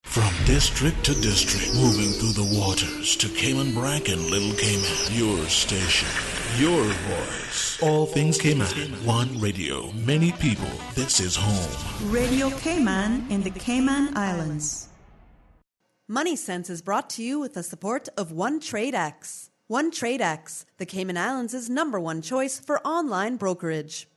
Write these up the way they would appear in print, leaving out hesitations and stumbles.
From district to district, moving through the waters to Cayman Brac and Little Cayman. Your station, your voice. All things Cayman. One radio, many people. This is home. Radio Cayman in the Cayman Islands. Money Sense is brought to you with the support of One Trade X. One Trade X, the Cayman Islands' #1 choice for online brokerage.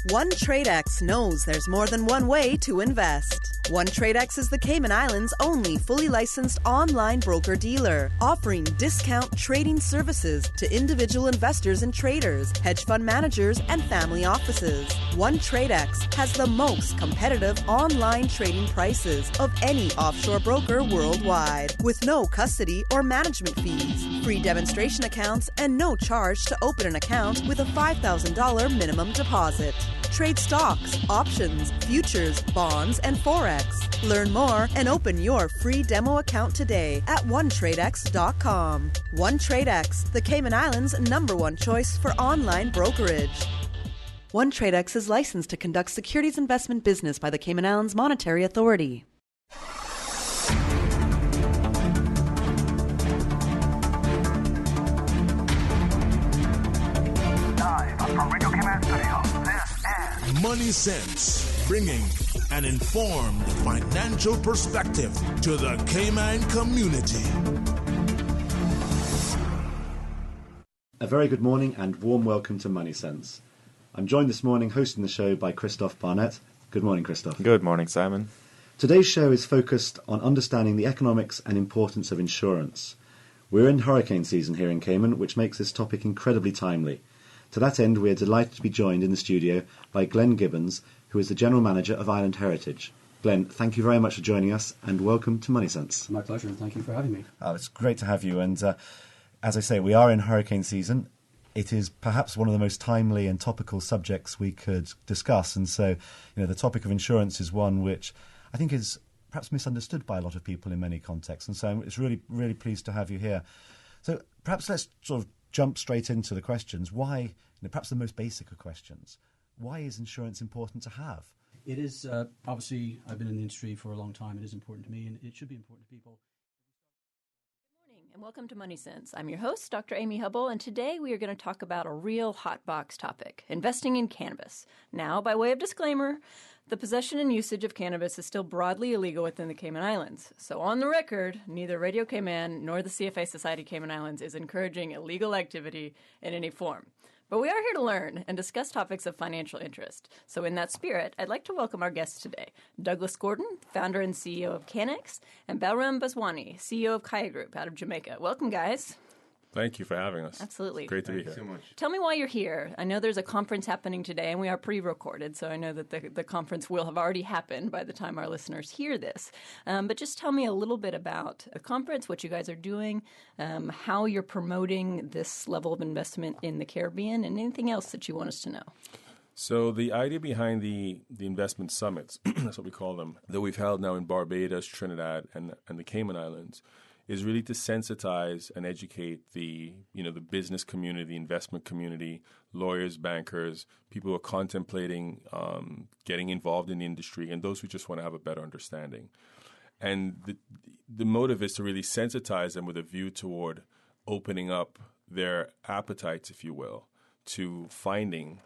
One Trade X knows there's more than one way to invest. One Trade X is the Cayman Islands' only fully licensed online broker-dealer, offering discount trading services to individual investors and traders, hedge fund managers, and family offices. One Trade X has the most competitive online trading prices of any offshore broker worldwide, with no custody or management fees, free demonstration accounts, and no charge to open an account with a $5,000 minimum deposit. Trade stocks, options, futures, bonds, and Forex. Learn more and open your free demo account today at OneTradeX.com. One Trade X, the Cayman Islands' #1 choice for online brokerage. One Trade X is licensed to conduct securities investment business by the Cayman Islands Monetary Authority. Live from Radio Cayman Studio, this is Money Sense, bringing an informed financial perspective to the Cayman community. A very good morning and warm welcome to Money Sense. I'm joined this morning hosting the show by Christophe Barnett. Good morning, Christophe. Good morning, Simon. Today's show is focused on understanding the economics and importance of insurance. We're in hurricane season here in Cayman, which makes this topic incredibly timely. To that end, we are delighted to be joined in the studio by Glenn Gibbons, who is the General Manager of Island Heritage. Glenn, thank you very much for joining us and welcome to Money Sense. My pleasure, and thank you for having me. It's great to have you, and as I say, we are in hurricane season. It is perhaps one of the most timely and topical subjects we could discuss, and so the topic of insurance is one which I think is perhaps misunderstood by a lot of people in many contexts, and so it's really, really pleased to have you here. So perhaps let's sort of jump straight into the questions. Why, perhaps the most basic of questions, why is insurance important to have? It is, obviously, I've been in the industry for a long time. It is important to me, and it should be important to people. Good morning, and welcome to Money Sense. I'm your host, Dr. Amy Hubble, and today we are going to talk about a real hot box topic, investing in cannabis. Now, by way of disclaimer, the possession and usage of cannabis is still broadly illegal within the Cayman Islands. So on the record, neither Radio Cayman nor the CFA Society Cayman Islands is encouraging illegal activity in any form. But we are here to learn and discuss topics of financial interest. So in that spirit, I'd like to welcome our guests today. Douglas Gordon, founder and CEO of Canex, and Balram Baswani, CEO of Kaya Group out of Jamaica. Welcome, guys. Thank you for having us. Absolutely. Great to be here. Thank you so much. Tell me why you're here. I know there's a conference happening today, and we are pre-recorded, so I know that the conference will have already happened by the time our listeners hear this. But just tell me a little bit about the conference, what you guys are doing, how you're promoting this level of investment in the Caribbean, and anything else that you want us to know. So the idea behind the investment summits, that's what we call them, that we've held now in Barbados, Trinidad, and the Cayman Islands, is really to sensitize and educate the business community, the investment community, lawyers, bankers, people who are contemplating getting involved in the industry, and those who just want to have a better understanding. And the motive is to really sensitize them with a view toward opening up their appetites, if you will, to finding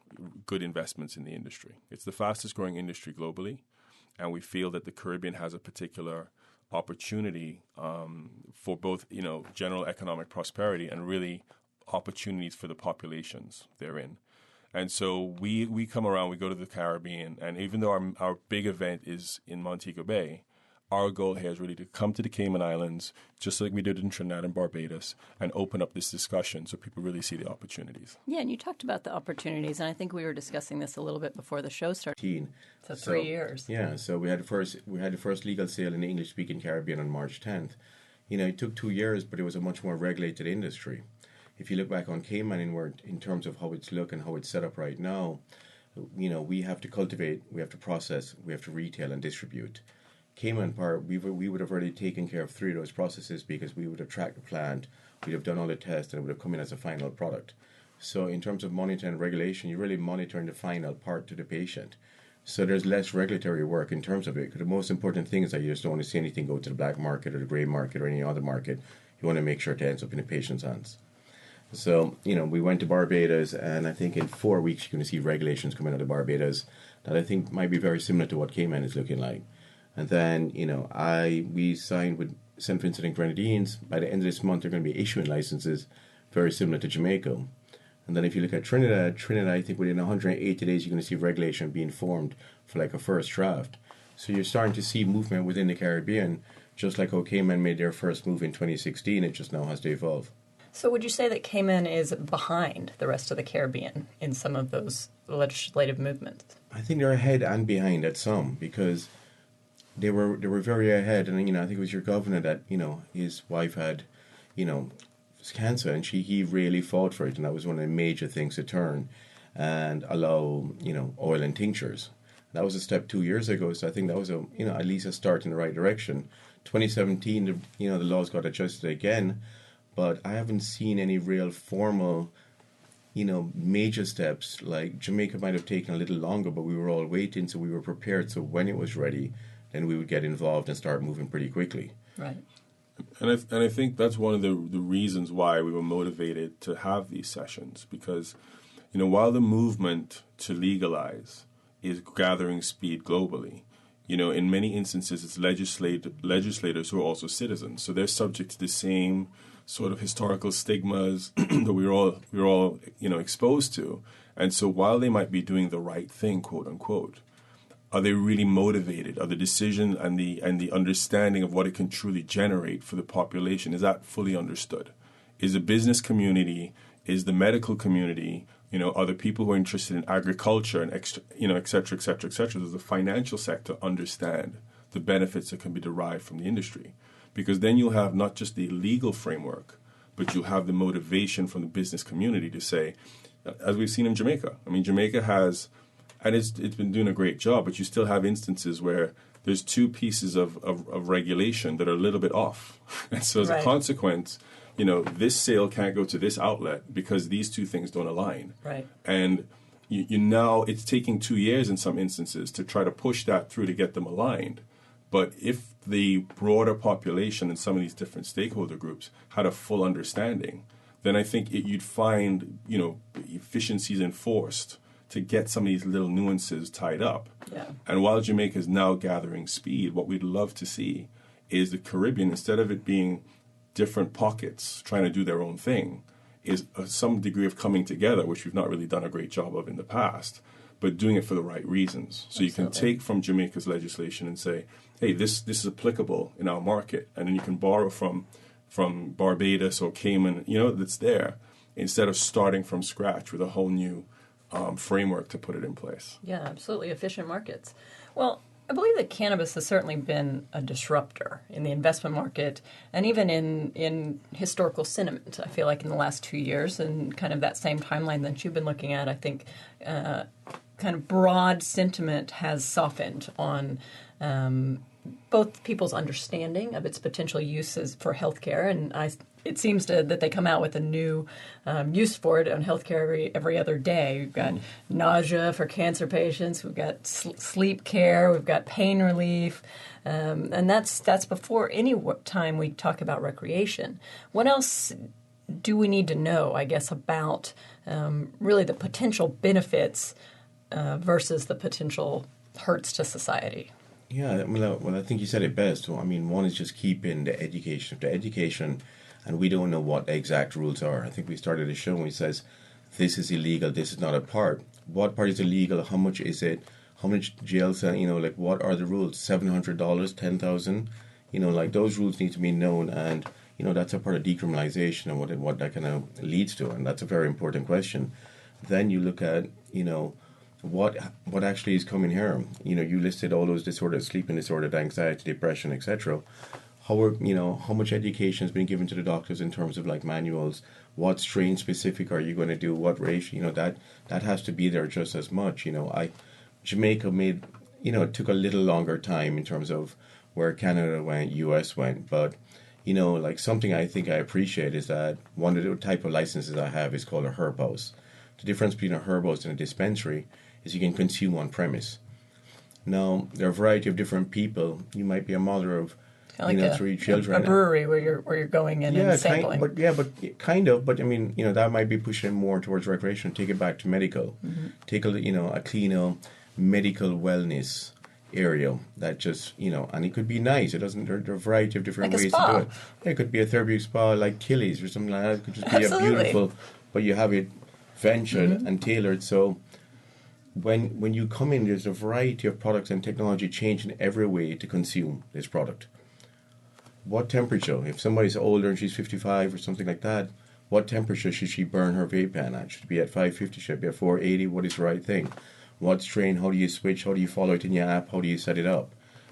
good investments in the industry. It's the fastest growing industry globally, and we feel that the Caribbean has a particular opportunity for both, general economic prosperity and really opportunities for the populations therein. And so we come around, we go to the Caribbean, and even though our big event is in Montego Bay, our goal here is really to come to the Cayman Islands, just like we did in Trinidad and Barbados, and open up this discussion so people really see the opportunities. Yeah, and you talked about the opportunities, and I think we were discussing this a little bit before the show started. So 3 years. Yeah, so we had the first legal sale in the English-speaking Caribbean on March 10th. It took 2 years, but it was a much more regulated industry. If you look back on Cayman in terms of how it's look and how it's set up right now, we have to cultivate, we have to process, we have to retail and distribute. Cayman part, we would have already taken care of 3 of those processes because we would have tracked the plant, we'd have done all the tests, and it would have come in as a final product. So in terms of monitoring and regulation, you're really monitoring the final part to the patient. So there's less regulatory work in terms of it. Because the most important thing is that you just don't want to see anything go to the black market or the grey market or any other market. You want to make sure it ends up in the patient's hands. So, we went to Barbados, and I think in 4 weeks you're going to see regulations coming out of Barbados that I think might be very similar to what Cayman is looking like. And then, we signed with St. Vincent and Grenadines. By the end of this month, they're going to be issuing licenses very similar to Jamaica. And then if you look at Trinidad, I think within 180 days, you're going to see regulation being formed for like a first draft. So you're starting to see movement within the Caribbean, just like how Cayman made their first move in 2016. It just now has to evolve. So would you say that Cayman is behind the rest of the Caribbean in some of those legislative movements? I think they're ahead and behind at some, because they were very ahead. And, I think it was your governor that, his wife had, cancer, and he really fought for it, and that was one of the major things to turn and allow oil and tinctures. That was a step 2 years ago, so I think that was at least a start in the right direction. 2017, the laws got adjusted again, but I haven't seen any real formal major steps. Like Jamaica might have taken a little longer, but we were all waiting, so we were prepared, so when it was ready, then we would get involved and start moving pretty quickly. Right. And I think that's one of the reasons why we were motivated to have these sessions, because, while the movement to legalize is gathering speed globally, in many instances it's legislators who are also citizens, so they're subject to the same sort of historical stigmas that we're all exposed to. And so while they might be doing the right thing, quote unquote, are they really motivated? Are the decision and the understanding of what it can truly generate for the population, is that fully understood? Is the business community, is the medical community, are the people who are interested in agriculture and et cetera, et cetera, et cetera, does the financial sector understand the benefits that can be derived from the industry? Because then you'll have not just the legal framework, but you'll have the motivation from the business community to say, as we've seen in Jamaica. Jamaica has, and it's been doing a great job, but you still have instances where there's two pieces of regulation that are a little bit off. And so as a consequence, this sale can't go to this outlet because these two things don't align. Right. And you now, it's taking 2 years in some instances to try to push that through to get them aligned. But if the broader population and some of these different stakeholder groups had a full understanding, then I think you'd find, efficiencies enforced to get some of these little nuances tied up. Yeah. And while Jamaica is now gathering speed, what we'd love to see is the Caribbean, instead of it being different pockets trying to do their own thing, is some degree of coming together, which we've not really done a great job of in the past, but doing it for the right reasons. So you can take from Jamaica's legislation and say, hey, this is applicable in our market, and then you can borrow from Barbados or Cayman, that's there, instead of starting from scratch with a whole new framework to put it in place. Yeah, absolutely. Efficient markets. Well, I believe that cannabis has certainly been a disruptor in the investment market and even in historical sentiment. I feel like in the last 2 years and kind of that same timeline that you've been looking at, I think kind of broad sentiment has softened on both people's understanding of its potential uses for healthcare, and it seems that they come out with a new use for it on healthcare every other day. We've got nausea for cancer patients. We've got sleep care. We've got pain relief, and that's before any time we talk about recreation. What else do we need to know, I guess, about really the potential benefits versus the potential hurts to society? Yeah, well, I think you said it best. One is just keeping the education, and we don't know what the exact rules are. I think we started a show and it says, this is illegal, this is not a part. What part is illegal? How much is it? How much jail? What are the rules? $700, $10,000? Those rules need to be known, and that's a part of decriminalization and what that kind of leads to, and that's a very important question. Then you look at what actually is coming here. You listed all those disorders: sleeping disorder, anxiety, depression, etc. How much education has been given to the doctors in terms of manuals? What strain specific are you going to do? What ratio? That has to be there just as much. Jamaica made, it took a little longer time in terms of where Canada went, US went, but something I think I appreciate is that one of the type of licenses I have is called a herb house. The difference between a herb house and a dispensary is you can consume on premise. Now, there are a variety of different people. You might be a mother of Kind of like 3 children. A brewery where you're going in and sampling. But I mean, that might be pushing more towards recreation. Take it back to medical. Take a clean medical wellness area that just, and it could be nice. It doesn't. There are a variety of different Like a ways spa. to do it. It could be a therapeutic spa like Killy's or something like that. It could just be Absolutely. a beautiful, but you have it ventured and tailored. So when you come in, there's a variety of products and technology changing every way to consume this product. What temperature? If somebody's older and she's 55 or something like that, what temperature should she burn her vape pen at? Should it be at 550? Should it be at 480? What is the right thing? What strain? How do you switch? How do you follow it in your app? How do you set it up?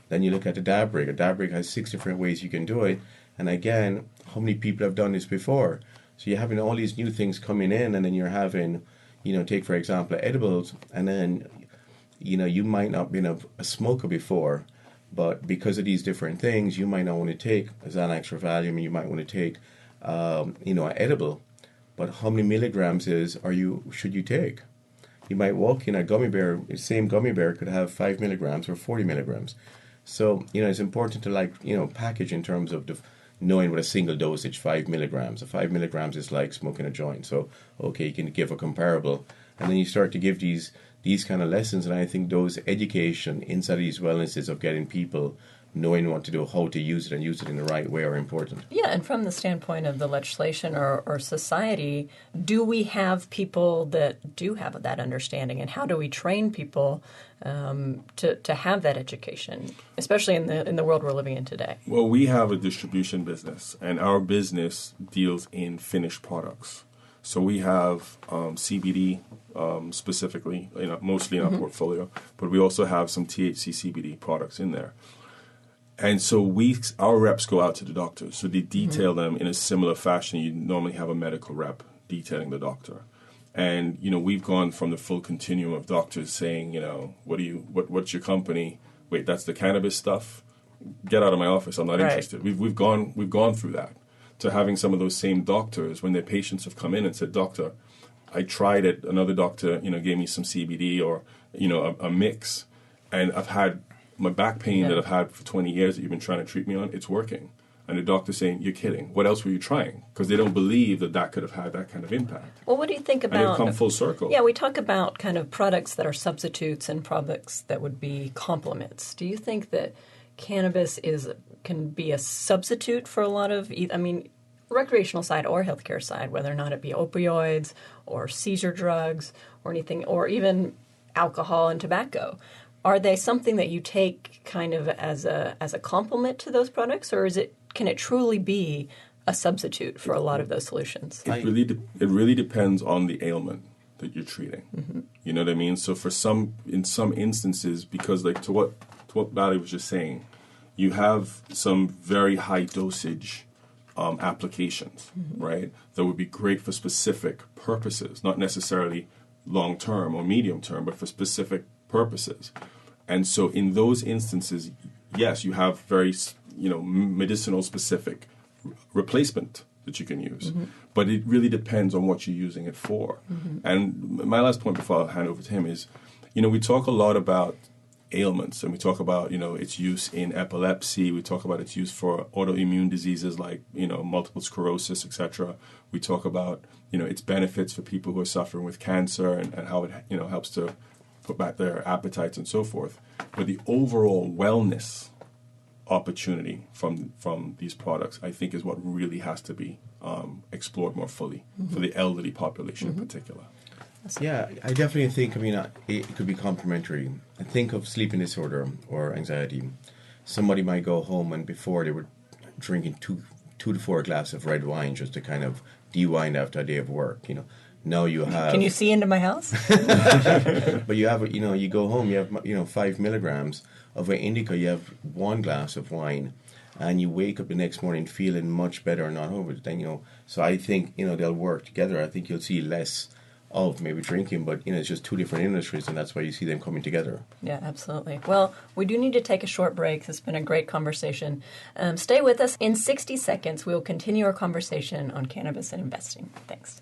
Then you look at the dab rig. A dab rig has 6 different ways you can do it. And again, how many people have done this before? So you're having all these new things coming in, and then you're having, take for example edibles, and then, you might not have been a smoker before, but because of these different things, you might not want to take Xanax or Valium, and you might want to take, an edible. But how many milligrams should you take? You might walk in a gummy bear, the same gummy bear could have 5 milligrams or 40 milligrams. So, it's important to package in terms of knowing what a single dosage, 5 milligrams. 5 milligrams is like smoking a joint. So, okay, you can give a comparable. And then you start to give these kind of lessons, and I think those education inside these wellnesses of getting people knowing what to do, how to use it, and use it in the right way are important. Yeah, and from the standpoint of the legislation or society, do we have people that do have that understanding, and how do we train people to have that education, especially in the world we're living in today? Well, we have a distribution business, and our business deals in finished products. So we have CBD specifically, mostly in our portfolio, but we also have some THC CBD products in there. And so our reps go out to the doctors. So they detail them in a similar fashion. You normally have a medical rep detailing the doctor. And, we've gone from the full continuum of doctors saying, what's your company? Wait, that's the cannabis stuff? Get out of my office. I'm not interested. We've gone through that, to having some of those same doctors, when their patients have come in and said, doctor, I tried it. Another doctor, gave me some CBD or, a mix. And I've had my back pain that I've had for 20 years that you've been trying to treat me on, it's working. And the doctor's saying, you're kidding. What else were you trying? Because they don't believe that could have had that kind of impact. Well, what do you think about... And it'll come full circle. Yeah, we talk about kind of products that are substitutes and products that would be complements. Do you think that cannabis can be a substitute for a lot of... recreational side or healthcare side, whether or not it be opioids or seizure drugs or anything, or even alcohol and tobacco? Are they something that you take kind of as a complement to those products, or can it truly be a substitute for a lot of those solutions? It really depends on the ailment that you're treating. Mm-hmm. You know what I mean? So in some instances, because to what Valley was just saying, you have some very high dosage applications, right? That would be great for specific purposes, not necessarily long term or medium term, but for specific purposes. And so in those instances, yes, you have very, medicinal specific replacement that you can use. Mm-hmm. But it really depends on what you're using it for. Mm-hmm. And my last point before I'll hand over to him is, we talk a lot about ailments, and we talk about, its use in epilepsy. We talk about its use for autoimmune diseases like, multiple sclerosis, etc. We talk about, its benefits for people who are suffering with cancer and how it, helps to put back their appetites and so forth. But the overall wellness opportunity from these products, I think, is what really has to be explored more fully for the elderly population in particular. Yeah, I definitely think, it could be complementary. I think of sleeping disorder or anxiety. Somebody might go home and before they were drinking 2 to 4 glasses of red wine just to kind of de-wind after a day of work, Now you have... Can you see into my house? But you have, you go home, you have, 5 milligrams of an indica, you have 1 glass of wine, and you wake up the next morning feeling much better and not over it. Then, so I think, they'll work together. I think you'll see less of maybe drinking, but it's just 2 different industries, and that's why you see them coming together. Yeah, absolutely. Well, we do need to take a short break. It's been a great conversation. Stay with us. In 60 seconds, we'll continue our conversation on cannabis and investing. Thanks.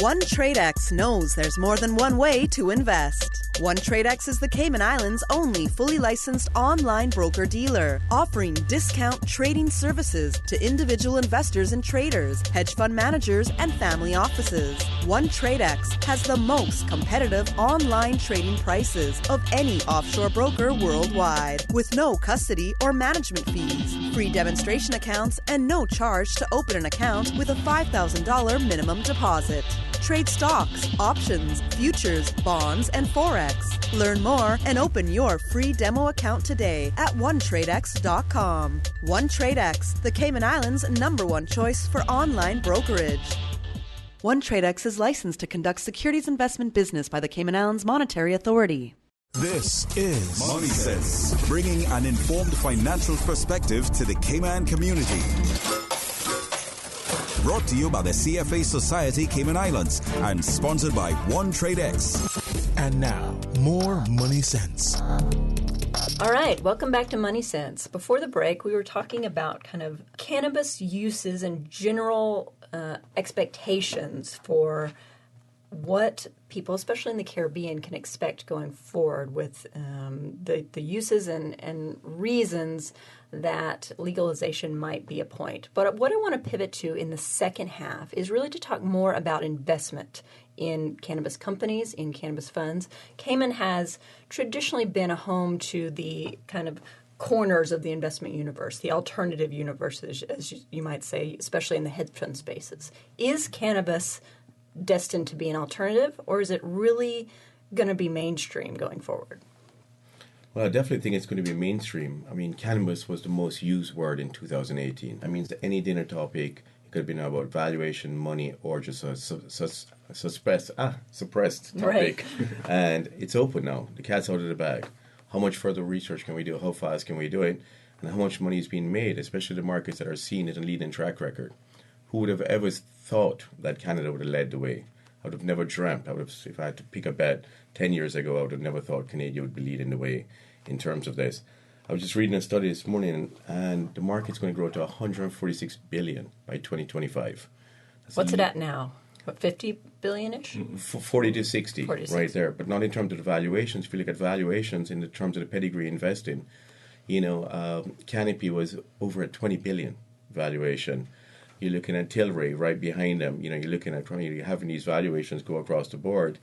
One TradeX knows there's more than one way to invest. OneTradeX is the Cayman Islands' only fully licensed online broker-dealer, offering discount trading services to individual investors and traders, hedge fund managers, and family offices. OneTradeX has the most competitive online trading prices of any offshore broker worldwide, with no custody or management fees, free demonstration accounts, and no charge to open an account with a $5,000 minimum deposit. Trade stocks, options, futures, bonds, and Forex. Learn more and open your free demo account today at OneTradeX.com. OneTradeX, the Cayman Islands' #1 choice for online brokerage. OneTradeX is licensed to conduct securities investment business by the Cayman Islands Monetary Authority. This is Money Sense, bringing an informed financial perspective to the Cayman community. Brought to you by the CFA Society Cayman Islands and sponsored by OneTradeX. And now, more Money Sense. All right, welcome back to Money Sense. Before the break, we were talking about kind of cannabis uses and general expectations for what people, especially in the Caribbean, can expect going forward with the uses and reasons that legalization might be a point. But what I want to pivot to in the second half is really to talk more about investment in cannabis companies, in cannabis funds. Cayman has traditionally been a home to the kind of corners of the investment universe, the alternative universe, as you might say, especially in the hedge fund spaces. Is cannabis destined to be an alternative, or is it really going to be mainstream going forward? Well, I definitely think it's going to be mainstream. I mean, cannabis was the most used word in 2018. I mean, any dinner topic, it could have been about valuation, money, or just a suppressed topic. Right. And it's open now. The cat's out of the bag. How much further research can we do? How fast can we do it? And how much money is being made, especially the markets that are seeing it and leading track record. Who would have ever thought that Canada would have led the way? I would have never dreamt. If I had to pick a bet 10 years ago, I would have never thought Canada would be leading the way in terms of this. I was just reading a study this morning, and the market's going to grow to $146 billion by 2025. What's it at now? What, 50 billion-ish? 40 to 60, 40 to right 60. there. But not in terms of the valuations. If you look at valuations in the terms of the pedigree investing, Canopy was over at 20 billion valuation. You're looking at Tilray right behind them. You're looking at having these valuations go across the board.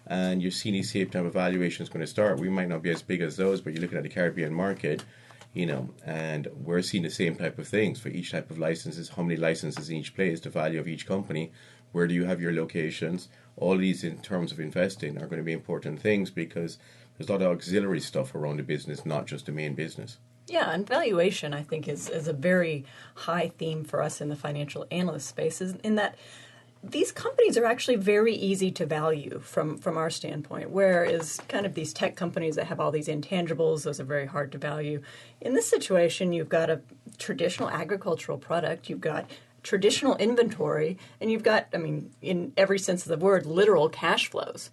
And you're seeing these same type of valuations going to start. We might not be as big as those, but you're looking at the Caribbean market, and we're seeing the same type of things for each type of licenses, how many licenses in each place, the value of each company, where do you have your locations. All these in terms of investing are going to be important things because there's a lot of auxiliary stuff around the business, not just the main business. Yeah, and valuation, I think, is a very high theme for us in the financial analyst space, in that these companies are actually very easy to value from our standpoint, whereas kind of these tech companies that have all these intangibles, those are very hard to value. In this situation, you've got a traditional agricultural product, you've got traditional inventory, and you've got, in every sense of the word, literal cash flows.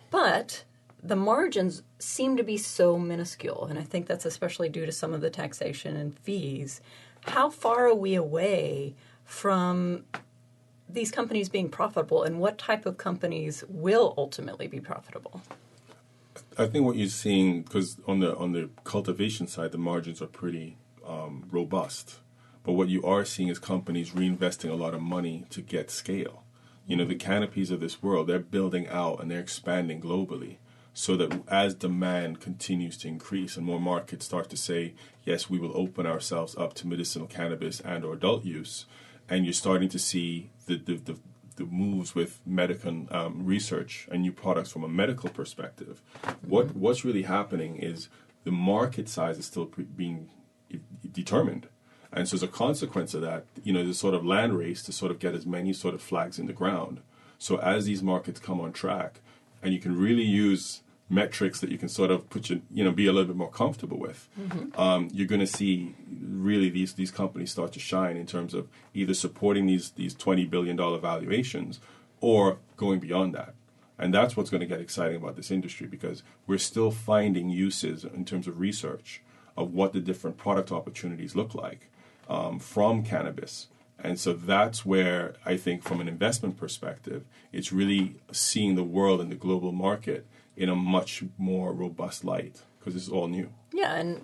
But the margins seem to be so minuscule, and I think that's especially due to some of the taxation and fees. How far are we away from these companies being profitable, and what type of companies will ultimately be profitable? I think what you're seeing, because on the cultivation side, the margins are pretty robust. But what you are seeing is companies reinvesting a lot of money to get scale. The Canopies of this world, they're building out and they're expanding globally. So that as demand continues to increase and more markets start to say, yes, we will open ourselves up to medicinal cannabis and or adult use, and you're starting to see the moves with medical research and new products from a medical perspective. What's really happening is the market size is still being determined. And so as a consequence of that, there's a sort of land race to sort of get as many sort of flags in the ground. So as these markets come on track, and you can really use metrics that you can sort of put be a little bit more comfortable with, you're going to see really these companies start to shine in terms of either supporting these $20 billion valuations or going beyond that. And that's what's going to get exciting about this industry, because we're still finding uses in terms of research of what the different product opportunities look like from cannabis. And so that's where I think from an investment perspective, it's really seeing the world and the global market in a much more robust light because it's all new. Yeah, and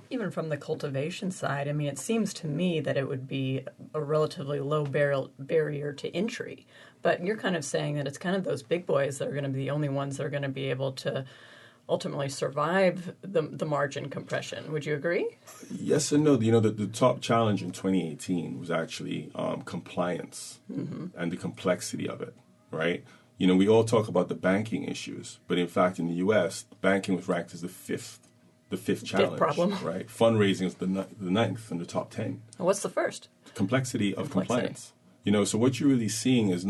even from the cultivation side, I mean, it seems to me that it would be a relatively low barrier to entry. But you're kind of saying that it's kind of those big boys that are going to be the only ones that are going to be able to ultimately survive the margin compression. Would you agree? Yes and no. The top challenge in 2018 was actually compliance and the complexity of it, right? We all talk about the banking issues, but in fact, in the U.S., banking was ranked as the fifth challenge. Problem. Right? Fundraising is the ninth in the top 10. What's the first? Complexity of compliance. So what you're really seeing is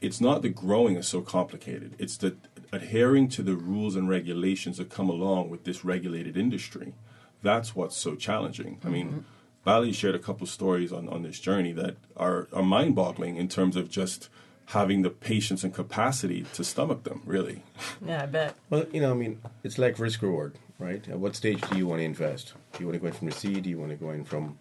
it's not the growing is so complicated. It's the adhering to the rules and regulations that come along with this regulated industry. That's what's so challenging. I mean, Bali shared a couple stories on this journey that are mind-boggling in terms of just having the patience and capacity to stomach them, really. Yeah, I bet. Well, it's like risk reward, right? At what stage do you want to invest? Do you want to go in from the seed? Do you want to go in from...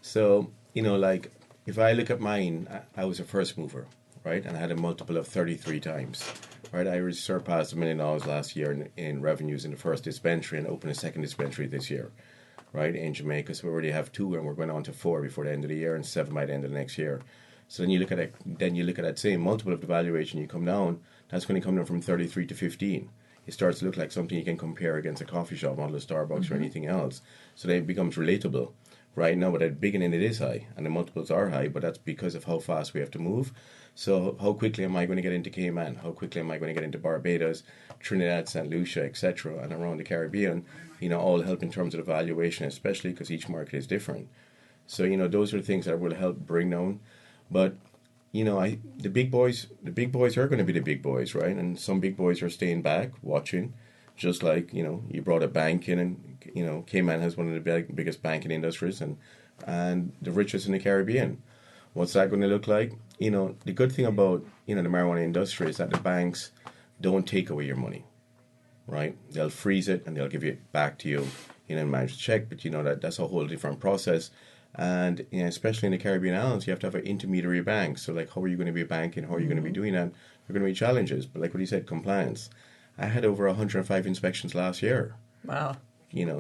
So, like, if I look at mine, I was a first mover, right? And I had a multiple of 33 times, right? I surpassed $1 million last year in revenues in the first dispensary and opened a second dispensary this year, right, in Jamaica. So we already have 2, and we're going on to 4 before the end of the year and 7 by the end of the next year. So then you look at it, that same multiple of the valuation, you come down, that's going to come down from 33 to 15. It starts to look like something you can compare against a coffee shop, model of Starbucks or anything else. So then it becomes relatable. Right now, but at the beginning it is high, and the multiples are high, but that's because of how fast we have to move. So how quickly am I going to get into Cayman? How quickly am I going to get into Barbados, Trinidad, St. Lucia, etc., and around the Caribbean? All help in terms of the valuation, especially because each market is different. So, those are the things that will help bring down. But, the big boys are going to be the big boys, right? And some big boys are staying back, watching, just like, you brought a bank in, and, Cayman has one of the biggest banking industries and the richest in the Caribbean. What's that going to look like? The good thing about, the marijuana industry is that the banks don't take away your money, right? They'll freeze it and they'll give it back to you, managed check, but that's a whole different process. And especially in the Caribbean islands, you have to have an intermediary bank. So, like, how are you going to be banking? How are you going to be doing that? There are going to be challenges. But like what you said, compliance. I had over 105 inspections last year. Wow.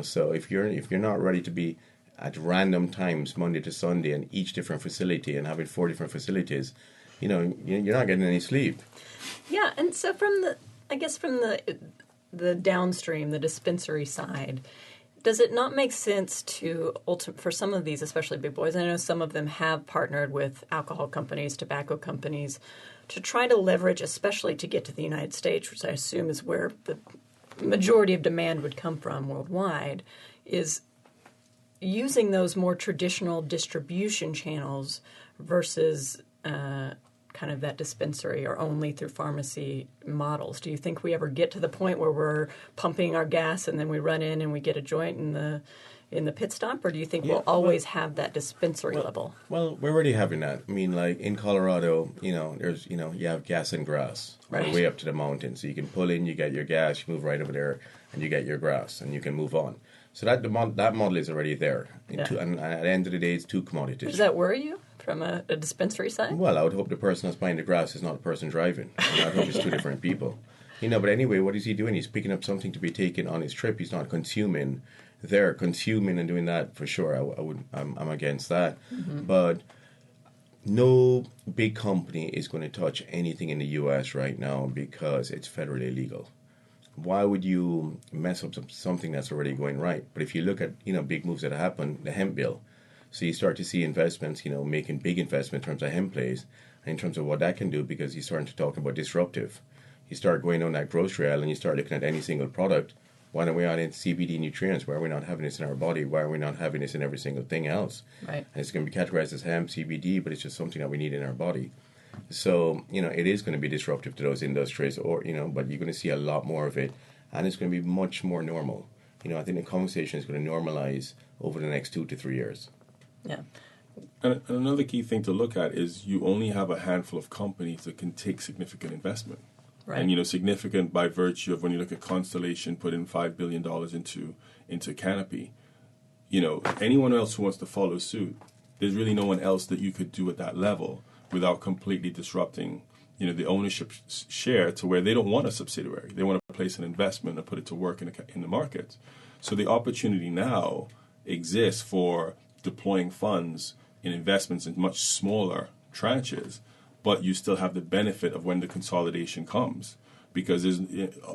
So if you're not ready to be at random times, Monday to Sunday, in each different facility and having 4 different facilities, you're not getting any sleep. Yeah, and so from the downstream, the dispensary side, does it not make sense for some of these, especially big boys, I know some of them have partnered with alcohol companies, tobacco companies, to try to leverage, especially to get to the United States, which I assume is where the majority of demand would come from worldwide, is using those more traditional distribution channels versus kind of that dispensary or only through pharmacy models. Do you think we ever get to the point where we're pumping our gas and then we run in and we get a joint in the pit stop, or do you think we'll always have that dispensary level? Well, we're already having that. I mean, like in Colorado, there's you have gas and grass all the way up to the mountain, so you can pull in, you get your gas, you move right over there, and you get your grass, and you can move on. So that model is already there. And at the end of the day, it's 2 commodities. Does that worry you from a dispensary side? Well, I would hope the person that's buying the grass is not the person driving. I would hope it's 2 different people. But anyway, what is he doing? He's picking up something to be taken on his trip. He's not consuming. They're consuming and doing that for sure. I'm against that. But no big company is going to touch anything in the U.S. right now because it's federally illegal. Why would you mess up something that's already going right? But if you look at big moves that happen, the hemp bill, so you start to see investments, making big investment in terms of hemp plays, and in terms of what that can do, because you're starting to talk about disruptive. You start going on that grocery aisle and you start looking at any single product. Why don't we add in CBD nutrients? Why are we not having this in our body? Why are we not having this in every single thing else? Right. And it's going to be categorized as hemp, CBD, but it's just something that we need in our body. So, it is going to be disruptive to those industries, but you're going to see a lot more of it, and it's going to be much more normal. I think the conversation is going to normalize over the next 2 to 3 years. Yeah. And another key thing to look at is you only have a handful of companies that can take significant investment. Right. And, significant by virtue of when you look at Constellation put in $5 billion into Canopy. Anyone else who wants to follow suit, there's really no one else that you could do at that level without completely disrupting, the ownership share to where they don't want a subsidiary. They want place an investment and put it to work in the market. So the opportunity now exists for deploying funds in investments in much smaller tranches, but you still have the benefit of when the consolidation comes, because there's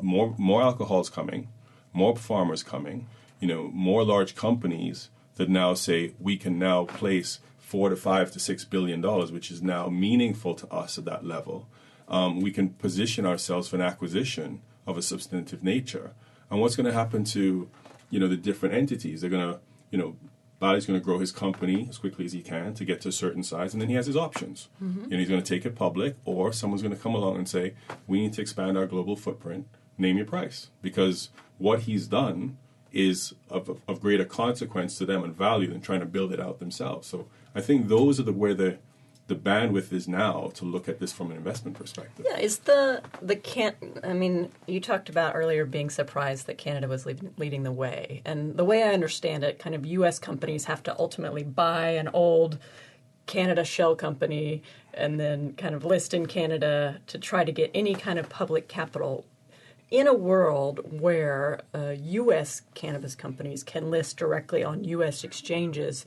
more alcohols coming, more farmers coming, more large companies that now say we can now place $4 to $5 to $6 billion, which is now meaningful to us at that level. We can position ourselves for an acquisition of a substantive nature. And what's going to happen to, the different entities? They're going to, Bally's going to grow his company as quickly as he can to get to a certain size, and then he has his options. He's going to take it public, or someone's going to come along and say, we need to expand our global footprint, name your price. Because what he's done is of greater consequence to them and value than trying to build it out themselves. So I think those are where the bandwidth is now to look at this from an investment perspective. Yeah, is you talked about earlier being surprised that Canada was leading the way. And the way I understand it, kind of U.S. companies have to ultimately buy an old Canada shell company and then kind of list in Canada to try to get any kind of public capital. In a world where U.S. cannabis companies can list directly on U.S. exchanges,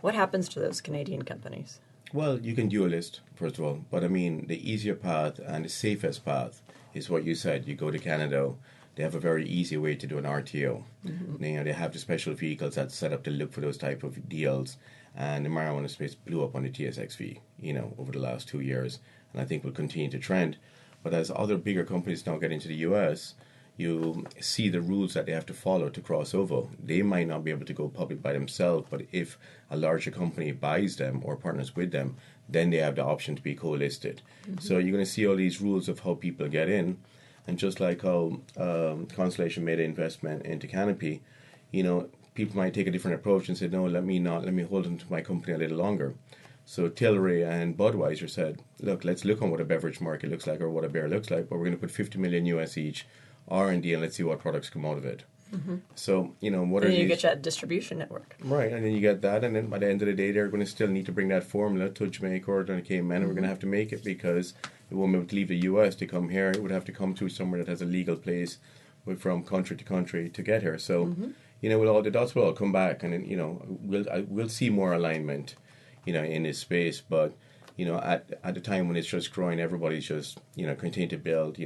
what happens to those Canadian companies? Well, you can dual list, first of all. But I mean, the easier path and the safest path is what you said. You go to Canada, they have a very easy way to do an RTO. They have the special vehicles that's set up to look for those type of deals. And the marijuana space blew up on the TSXV, over the last 2 years. And I think will continue to trend. But as other bigger companies now get into the US, you see the rules that they have to follow to cross over. They might not be able to go public by themselves, but if a larger company buys them or partners with them, then they have the option to be co-listed. So you're going to see all these rules of how people get in. And just like how Constellation made an investment into Canopy, people might take a different approach and say, no, let me hold on to my company a little longer. So Tilray and Budweiser said, look, let's look on what a beverage market looks like or what a beer looks like, but we're going to put $50 million US each R&D and let's see what products come out of it. So, what are these? You get that distribution network. Right, and then you get that, and then by the end of the day, they're going to still need to bring that formula to Jamaica or to the Cayman, and we're going to have to make it because it won't be able to leave the US to come here. It would have to come through somewhere that has a legal place from country to country to get here. So, the dots will all come back, and then, we'll see more alignment, in this space, but, at the time when it's just growing, everybody's just, continue to build,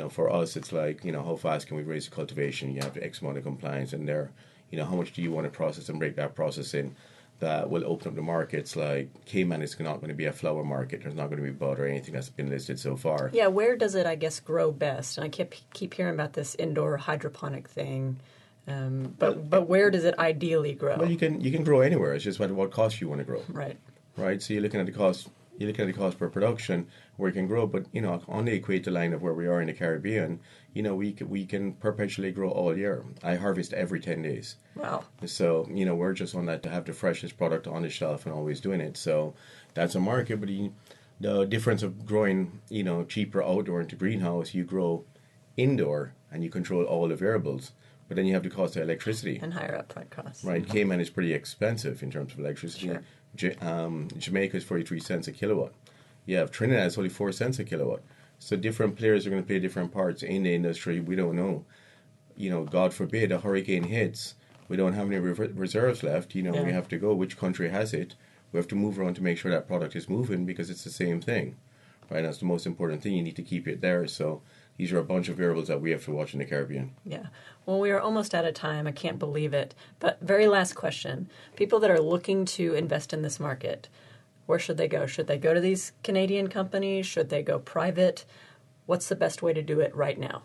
for us, it's like, how fast can we raise the cultivation? You have X amount of compliance in there. How much do you want to process and break that process in that will open up the markets? Like Cayman is not going to be a flower market. There's not going to be bud or anything that's been listed so far. Yeah, where does it, I guess, grow best? And I keep hearing about this indoor hydroponic thing. But where does it ideally grow? Well, you can grow anywhere. It's just what cost you want to grow. Right. So you're looking at the cost. You're looking at the cost per production where you can grow, but on the equator line of where we are in the Caribbean, we can perpetually grow all year. I harvest every 10 days. Wow. So we're just on that to have the freshest product on the shelf and always doing it. So that's a market, but the difference of growing cheaper outdoor into greenhouse, you grow indoor and you control all the variables. But then you have the cost of electricity. And higher upfront costs. Right. Cayman is pretty expensive in terms of electricity. Sure. Jamaica is 43 cents a kilowatt. You have Trinidad is only 4 cents a kilowatt. So different players are going to play different parts in the industry. We don't know. God forbid a hurricane hits. We don't have any reserves left. We have to go. Which country has it? We have to move around to make sure that product is moving because it's the same thing. Right. That's the most important thing. You need to keep it there. So these are a bunch of variables that we have to watch in the Caribbean. Yeah. Well, we are almost out of time. I can't believe it. But very last question. People that are looking to invest in this market, where should they go? Should they go to these Canadian companies? Should they go private? What's the best way to do it right now?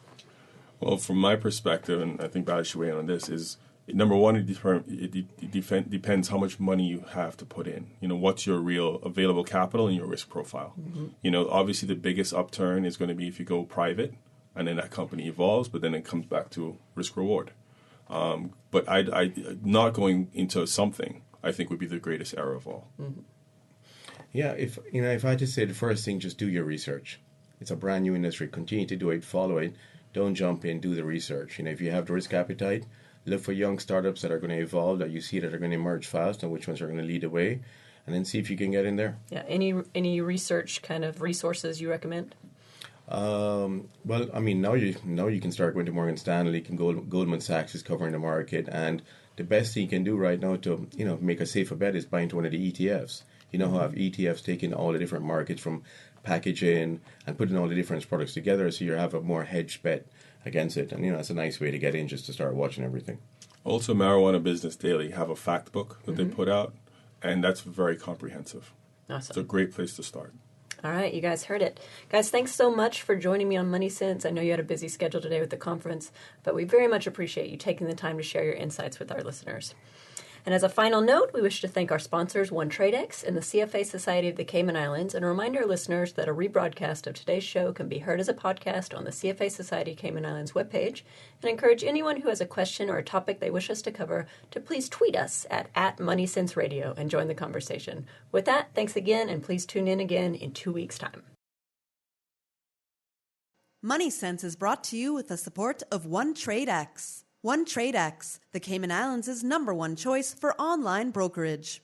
Well, from my perspective, and I think Bally should weigh in on this, is number one, it depends how much money you have to put in. What's your real available capital and your risk profile. Obviously the biggest upturn is going to be if you go private, and then that company evolves, but then it comes back to risk reward. But I not going into something, I think, would be the greatest error of all. Yeah, if I had to say the first thing, just do your research. It's a brand new industry. Continue to do it, follow it. Don't jump in, do the research. If you have the risk appetite, look for young startups that are going to evolve, that you see that are going to emerge fast, and which ones are going to lead the way, and then see if you can get in there. Yeah. Any research kind of resources you recommend? Well, I mean, now you can start going to Morgan Stanley, Goldman Sachs is covering the market, and the best thing you can do right now to make a safer bet is buy into one of the ETFs. You know how have ETFs taking all the different markets from packaging and putting all the different products together, so you have a more hedged bet against it, and it's a nice way to get in just to start watching everything. Also, Marijuana Business Daily have a fact book that they put out, and that's very comprehensive. Awesome. It's a great place to start. All right, you guys heard it. Guys, thanks so much for joining me on Money Sense. I know you had a busy schedule today with the conference, but we very much appreciate you taking the time to share your insights with our listeners. And as a final note, we wish to thank our sponsors, One TradeX and the CFA Society of the Cayman Islands, and remind our listeners that a rebroadcast of today's show can be heard as a podcast on the CFA Society Cayman Islands webpage, and encourage anyone who has a question or a topic they wish us to cover to please tweet us at @MoneySenseRadio and join the conversation. With that, thanks again, and please tune in again in 2 weeks' time. Money Sense is brought to you with the support of One TradeX. One TradeX, the Cayman Islands' #1 choice for online brokerage.